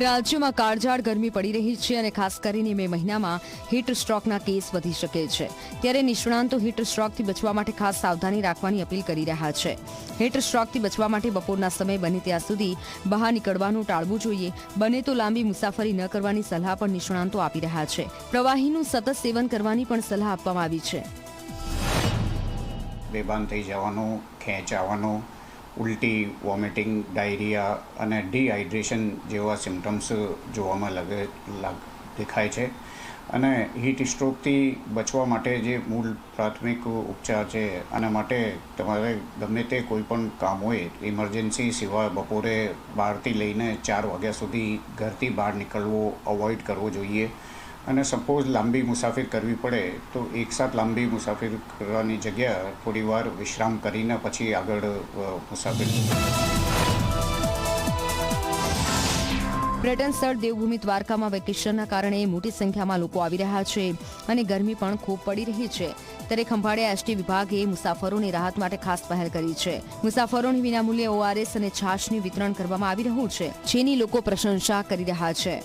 રાજ્યમાં કાળઝાળ ગરમી પડી રહી છે અને ખાસ કરીને મે મહિનામાં હીટ સ્ટ્રોકના કેસ વધી શકે છે। ત્યારે નિષ્ણાંતો હીટ સ્ટ્રોકથી બચવા માટે ખાસ સાવધાની રાખવાની અપીલ કરી રહ્યા છે। હીટ સ્ટ્રોકથી બચવા માટે બપોરના સમય બને ત્યાં સુધી બહાર નીકળવાનું ટાળવું જોઈએ। બને તો લાંબી મુસાફરી ન કરવાની સલાહ પણ નિષ્ણાંતો આપી રહ્યા છે। પ્રવાહીનું સતત સેવન કરવાની પણ સલાહ આપવામાં આવી છે। બેભાન થઈ જવાનું, ખેંચાવાનું, ઉલટી, વોમિટિંગ, ડાયરિયા અને ડિહાઇડ્રેશન જેવા સિમ્ટમ્સ જોવામાં દેખાય છે। અને હીટ સ્ટ્રોકથી બચવા માટે જે મૂળ પ્રાથમિક ઉપચાર છે આના માટે તમારે ગમે તે કોઈ પણ કામ હોય ઇમરજન્સી સિવાય બપોરે 12થી લઈને 4 વાગ્યા સુધી ઘરથી બહાર નીકળવો અવોઇડ કરવો જોઈએ। અને સપોઝ લાંબી મુસાફરી કરવી પડે તો એકસાથ લાંબી મુસાફરી કરવાની જગ્યા થોડી વાર વિશ્રામ કરીને પછી આગળ મુસાફરી। પર્યટન સ્થળ દેવભૂમિ દ્વારકામાં વેકેશનના કારણે મોટી સંખ્યામાં લોકો આવી રહ્યા છે અને ગરમી પણ ખૂબ પડી રહી છે। ત્યારે ખંભાળિયા એસટી વિભાગે મુસાફરોની રાહત માટે ખાસ પહેલ કરી છે। મુસાફરોને વિનામૂલ્યે ORS અને છાશનું વિતરણ કરવામાં આવી રહ્યું છે, જેની લોકો પ્રશંસા કરી રહ્યા છે।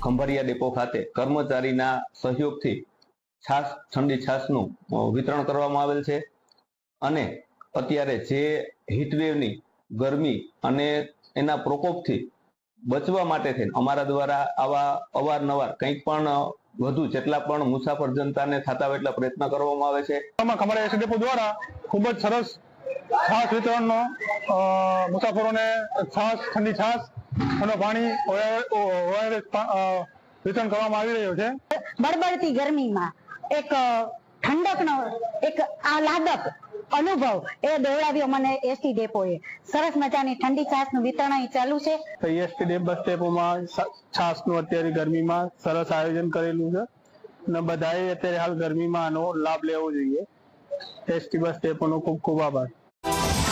ખંભાળિયા ડેપો ખાતે કર્મચારીના સહયોગથી છાશ, ઠંડી છાશનું વિતરણ કરવામાં આવેલ છે અને અત્યારે જે હીટવેવની ગરમી અને એના પ્રકોપથી બચવા માટે થઈને અમારા દ્વારા આવા અવારનવાર કંઈક પણ વધુ જેટલા પણ મુસાફર જનતાને થતા હોય એટલા પ્રયત્ન કરવામાં આવે છે। ખંભાળિયા એસટી ડેપો દ્વારા ખૂબ જ સરસ છાશ વિતરણનો મુસાફરોને છાશ, ઠંડી છાશ અને પાણી વિતરણ કરવામાં આવી રહ્યું છે। બળબડતી ગરમીમાં એક ઠંડકનો એક આહલાદક અનુભવ એ દોડાવ્યો મને એસટી ડેપોએ। સરસ મજાની ઠંડી છાશનું વિતરણ અહીં ચાલુ છે। એસટી બસ ડેપોમાં છાશનું અત્યારે ગરમીમાં સરસ આયોજન કરેલું છે અને બધાએ અત્યારે હાલ ગરમીમાં આનો લાભ લેવો જોઈએ। એસટી બસ ડેપોનો ખૂબ ખૂબ આભાર।